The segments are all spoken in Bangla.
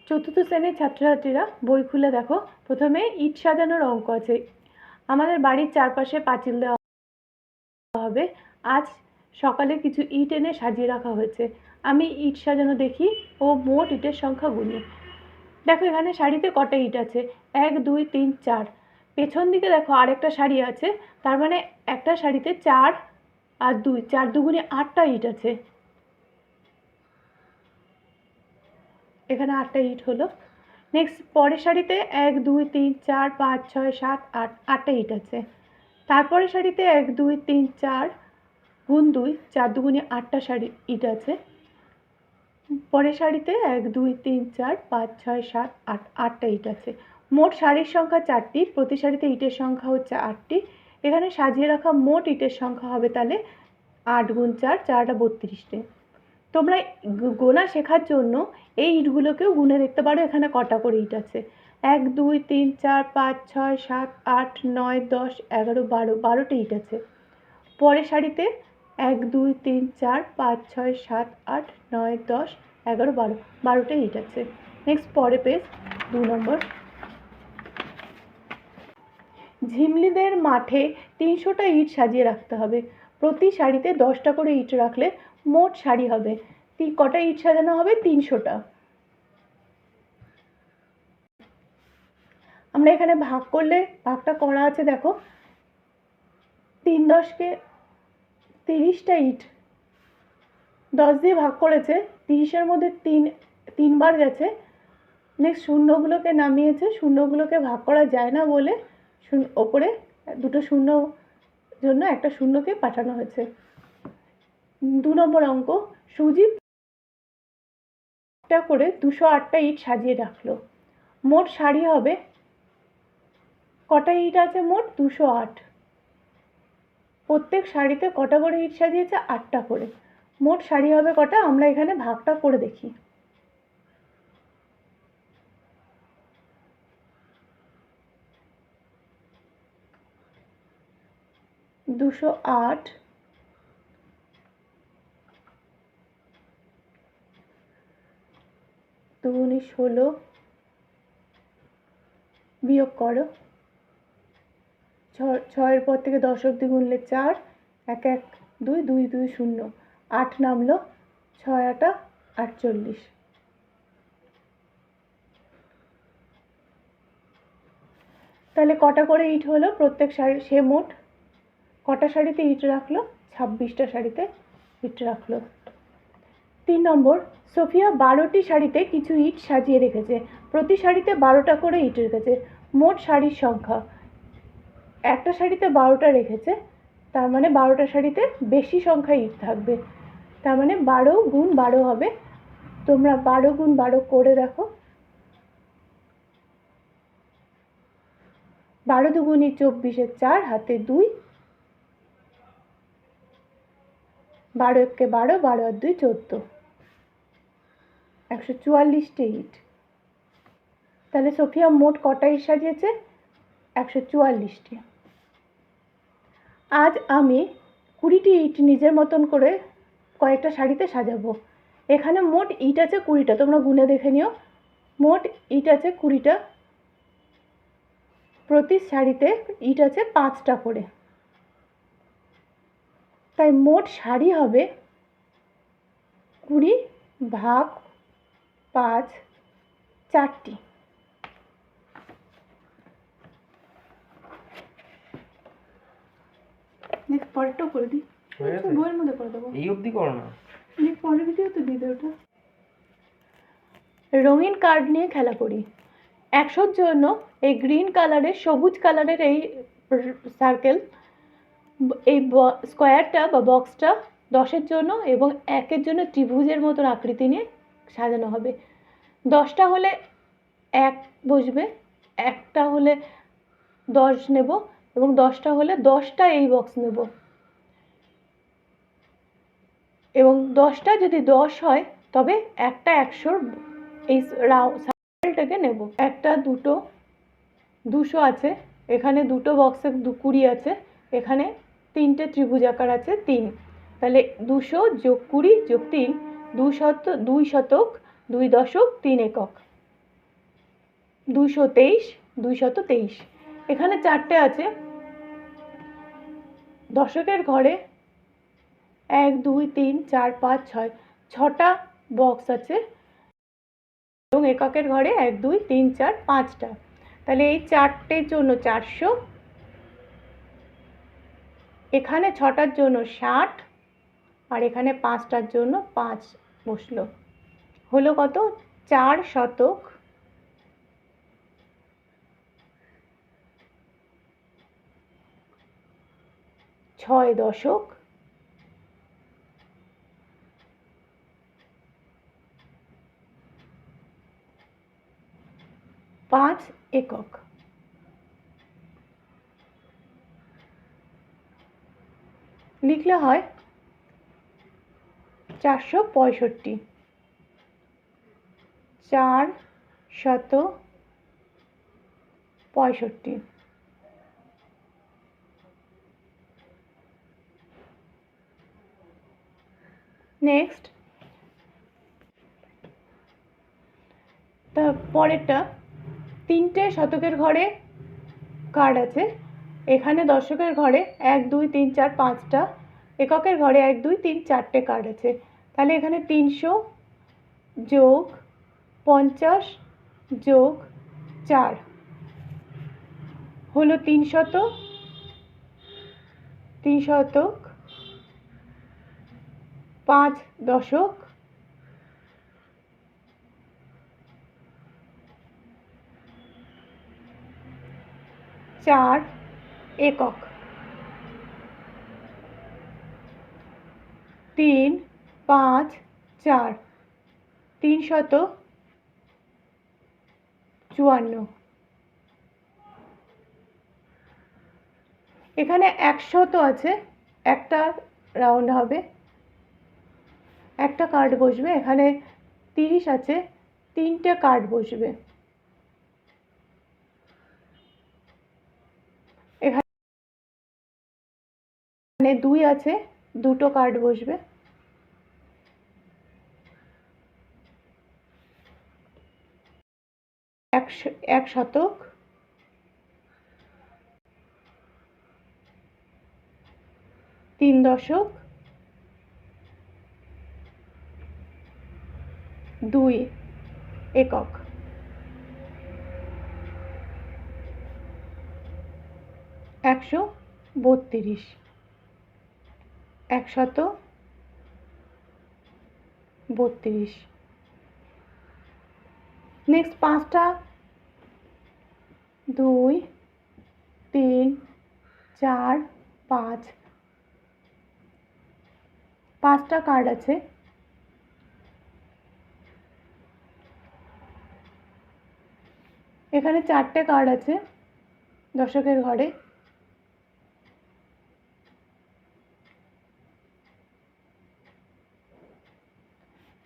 চতুর্থ শ্রেণীর ছাত্রছাত্রীরা বই খুলে দেখো। প্রথমে ইট সাজানোর অঙ্ক আছে। আমাদের বাড়ির চারপাশে পাঁচিল দেওয়া হবে। আজ সকালে কিছু ইট এনে সাজিয়ে রাখা হয়েছে। আমি ইট সাজানো দেখি ও মোট ইটের সংখ্যা গুনি। দেখো এখানে সারিতে কটা ইট আছে, 1 2 3 4। পেছন দিকে দেখো আরেকটা সারি আছে, তার মানে একটা সারিতে 4 আর 2, 4 দুগুণে 8টা ইট আছে। এখানে 8টা ইট হলো। নেক্সট পরের সারিতে 1 2 3 4 5 6 7 8, 8টা ইট আছে। তারপরের সারিতে 1 2 3 4 গুণ 2, 4 দুগুণে 8টা ইট আছে। পরের সারিতে 1 2 3 4 5 6 7 8, 8টা ইট আছে। মোট সারির সংখ্যা 4টি, প্রতি সারিতে ইটের সংখ্যা হচ্ছে 8টি। এখানে সাজিয়ে রাখা মোট ইটের সংখ্যা হবে তাহলে 8 গুণ 4, 4টা 32টে। তোমরা গোনা শেখার জন্য এই ইটগুলোকেও গুনে দেখতে পারো এখানে কটা করে ইট আছে। 1 2 3 4 5 6 7 8 9 10 11 12, 12টা ইট আছে। পরের সারিতে 1 2 3 4 5 6 7 8 9 10 11 12, 12টা ইট আছে। নেক্সট পরে পেজ 2 নম্বর। ঝিমলিদের মাঠে 300টা ইট সাজিয়ে রাখতে হবে। প্রতি সারিতে 10টা করে ইট রাখলে মোট সারি হবে। কটা ইট সাজানো হবে? 300টা। আমরা এখানে ভাগ করলে ভাগটা করা আছে দেখো, 3 10কে 30টা ইট 10 দিয়ে ভাগ করেছে, 30-এর মধ্যে 3 বার গেছে। নেক্সট শূন্যগুলোকে নামিয়েছে, শূন্যগুলোকে ভাগ করা যায় না বলে ওপরে দুটো শূন্য জন্য একটা শূন্যকে পাঠানো হয়েছে। 2 নম্বর অঙ্ক। সুজিত করে 208টা ইট সাজিয়ে রাখলো। মোট সারি হবে কটা ইট আছে? মোট 208। প্রত্যেক সারিতে কটা করে ইট সাজিয়েছে? 8টা করে। মোট সারি হবে কটা? আমরা এখানে ভাগটা করে দেখি। 208 2 × 16 বিয়োগ করো। 6-এর পর থেকে 10 অবধি গুনলে 4, 1 1 2 2 2 0, 8 নামলো, 6 8 48। তাহলে কটা করে ইট হলো প্রত্যেক সারি? সে মোট কটা সারিতে ইট রাখলো? 26টা সারিতে ইট রাখলো। 3 নম্বর। সোফিয়া 12টি সারিতে কিছু ইট সাজিয়ে রেখেছে। প্রতি সারিতে 12টা করে ইট রেখেছে। মোট সারির সংখ্যা। একটা সারিতে 12টা রেখেছে, তার মানে 12টা সারিতে বেশি সংখ্যা ইট থাকবে, তার মানে 12 গুণ 12 হবে। তোমরা 12 গুণ 12 করে দেখো। 12 দুগুণে 24, 4 হাতে 2, 12 একে 12, 12 আর 2 14, 144টে ইট। তাহলে সোফিয়া মোট কটা ইট সাজিয়েছে? 144টি। আজ আমি 20টি ইট নিজের মতন করে কয়েকটা সারিতে সাজাবো। এখানে মোট ইট আছে 20টা, তোমরা গুনে দেখে নিও। মোট ইট আছে 20টা, প্রতি সারিতে ইট আছে 5টা করে, তাই মোট সারি হবে 20 ভাগ 5, 4টি। নেক্সট পরেরটাও করে দিই, বইয়ের মধ্যে করে দেবো। এই অবধি করো না, পরের ভিডিও তো দিয়ে দেবো। রঙিন কার্ড নিয়ে খেলা করি। 100-র জন্য এই গ্রিন কালারের, সবুজ কালারের এই সার্কেল, এই স্কোয়ারটা বা বক্সটা 10-এর জন্য এবং 1-এর জন্য ত্রিভুজের মতন আকৃতি নিয়ে সাজানো হবে। 10টা হলে 1 বসবে, 1টা হলে 10 নেব এবং 10টা হলে 10টা এই বক্স নেব, এবং 10টা যদি 10 হয় তবে একটা 100-র এই সার্কেলটাকে নেব। একটা 2টো 200 আছে, এখানে 2টো বক্সে 20 আছে, এখানে 3টে ত্রিভুজ আকার আছে 3, তাহলে 200 যোগ 20 যোগ 3, 2 শতক 2 দশক 3 একক। 223, 223। এখানে চারটে আছে। দশকের ঘরে 1 2 3 4 5 6, ছটা বক্স আছে এবং এককের ঘরে 1 2 3 4 5টা। তাহলে এই চারটের জন্য 400, এখানে ছটার জন্য 60, আর এখানে পাঁচটার জন্য 5 বসলো। হলো কত? 4 শতক 6 দশক 5 একক। লিখলে হয় 465। 465। নেক্সট, পরেরটা, তিনটে শতকের ঘরে কার্ড আছে। এখানে দশকের ঘরে 1 2 3 4 5টা, এককের ঘরে 1 2 3 4টে কার্ড আছে। তাহলে এখানে 300 যোগ 50 যোগ 4 হলো 300, 3 শতক 5 দশক 4 একক। 3 5 4, 354। এখানে 100 আছে, একটা রাউন্ড হবে, একটা কার্ড বসবে। এখানে 30 আছে, তিনটে কার্ড বসবে। এখানে 2 আছে, দুটো কার্ড বসবে। 1 শতক 3 দশক 2 একক। 132। 132। নেক্সট, পাঁচটা 2 3 4 5, পাঁচটা কার্ড আছে। এখানে চারটে কার্ড আছে দশকের ঘরে।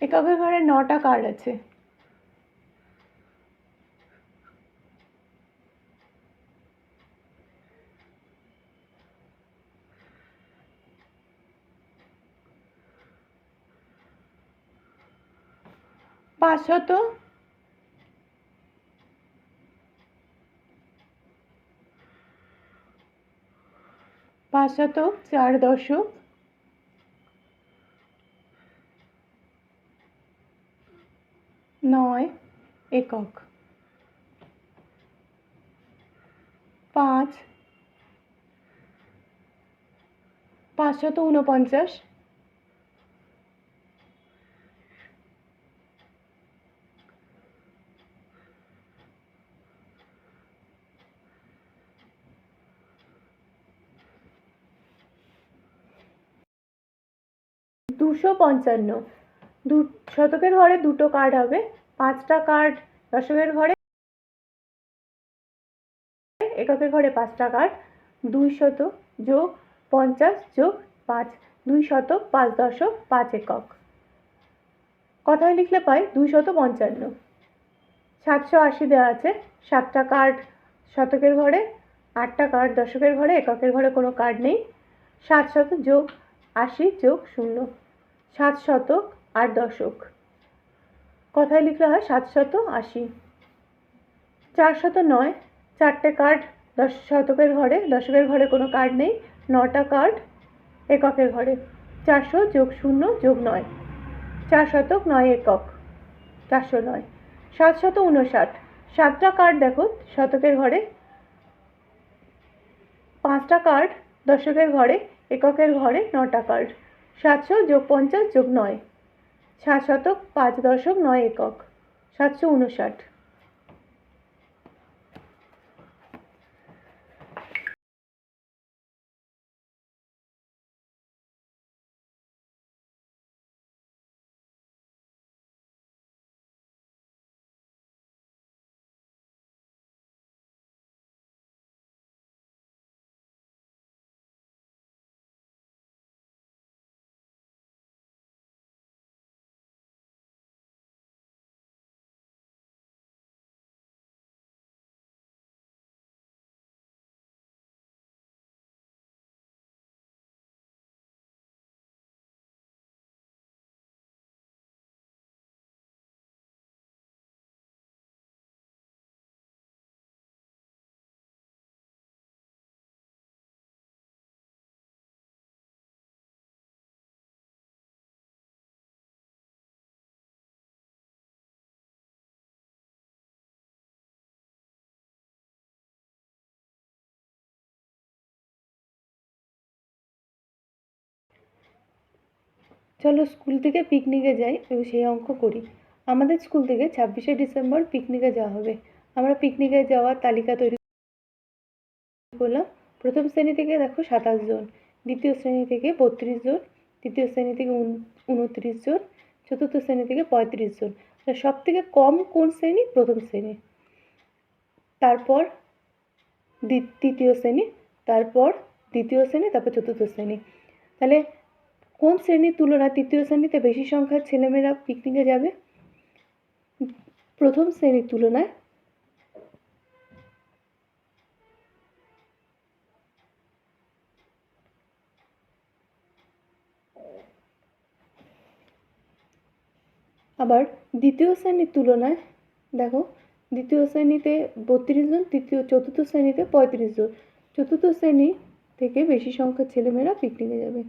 এককের ঘরে 9টা কার্ড আছে। পাঁচশত 4 দশক 9 একক। 5 549। 255। শতকের ঘরে দুটো কার্ড হবে, পাঁচটা কার্ড দশকের ঘরে, এককের ঘরে পাঁচটা কার্ড। 200 যোগ 50 যোগ 5, 200 5 দশক 5 একক। কথায় লিখলে পাই 255। 780 দেওয়া আছে। 7টা কার্ড শতকের ঘরে, 8টা কার্ড দশকের ঘরে, এককের ঘরে কোনো কার্ড নেই। 700 যোগ 80 যোগ 0, 7 শতক 8 দশক। কথায় লিখলে হয় 780। 409, 4টে কার্ড 10 শতকের ঘরে, দশকের ঘরে কোনো কার্ড নেই, 9টা কার্ড এককের ঘরে। 400 যোগ 0 যোগ 9, 4 শতক 9 একক, 409। 759, 7টা কার্ড দেখো শতকের ঘরে, 5টা কার্ড দশকের ঘরে, এককের ঘরে 9টা কার্ড। 700 যোগ 50 যোগ 9, 7 শতক 5 দশক 9 একক, 759। চলো স্কুল থেকে পিকনিকে যাই এবং সেই অঙ্ক করি। আমাদের স্কুল থেকে 26শে ডিসেম্বর পিকনিকে যাওয়া হবে। আমরা পিকনিকে যাওয়ার তালিকা তৈরি করলাম। প্রথম শ্রেণী থেকে দেখো 27 জন, দ্বিতীয় শ্রেণী থেকে 32 জন, তৃতীয় শ্রেণী থেকে 29 জন, চতুর্থ শ্রেণী থেকে 35 জন। সব থেকে কম কোন শ্রেণী? প্রথম শ্রেণী, তারপর তৃতীয় শ্রেণী, তারপর দ্বিতীয় শ্রেণী, তারপর চতুর্থ শ্রেণী। তাহলে কোন শ্রেণীর তুলনায় তৃতীয় শ্রেণীতে বেশি সংখ্যার ছেলেমেয়েরা পিকনিকে যাবে? প্রথম শ্রেণীর তুলনায় আবার দ্বিতীয় শ্রেণীর তুলনায় দেখো, দ্বিতীয় শ্রেণীতে 32 জন, চতুর্থ শ্রেণীতে 35 জন। চতুর্থ শ্রেণী থেকে বেশি সংখ্যার ছেলেমেয়েরা পিকনিকে যাবে।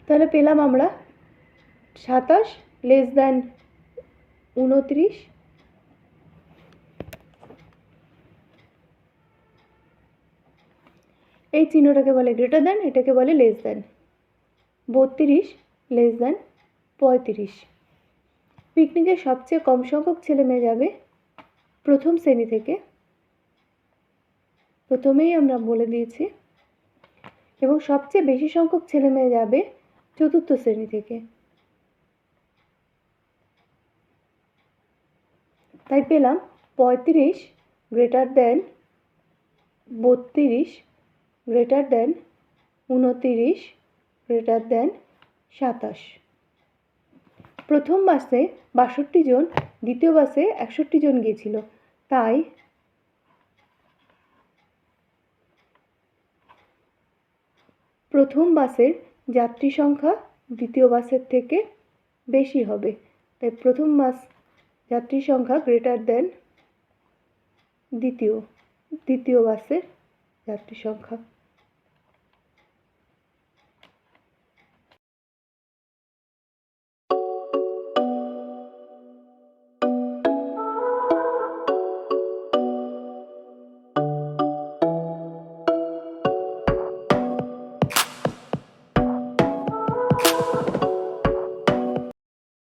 তাহলে পেলাম আমরা 27 লেস দ্যান 29, এই চিহ্নটাকে বলে গ্রেটার দ্যান, এটাকে বলে লেস দ্যান। 32 less than 35। পিকনিকে সবচেয়ে কম সংখ্যক ছেলে মেয়ে যাবে প্রথম শ্রেণী থেকে, প্রথমেই আমরা বলে দিয়েছি, এবং সবচেয়ে বেশি সংখ্যক ছেলে মেয়ে যাবে চতুর্থ শ্রেণী থেকে। তাই পেলাম 35 greater than 32 greater than 29 greater than 27। প্রথম বাসে 62 জন, দ্বিতীয় বাসে 61 জন গিয়েছিল, তাই প্রথম বাসের যাত্রী সংখ্যা দ্বিতীয় বাসের থেকে বেশি হবে। তাই প্রথম বাস যাত্রী সংখ্যা গ্রেটার দ্যান দ্বিতীয় বাসের যাত্রী সংখ্যা।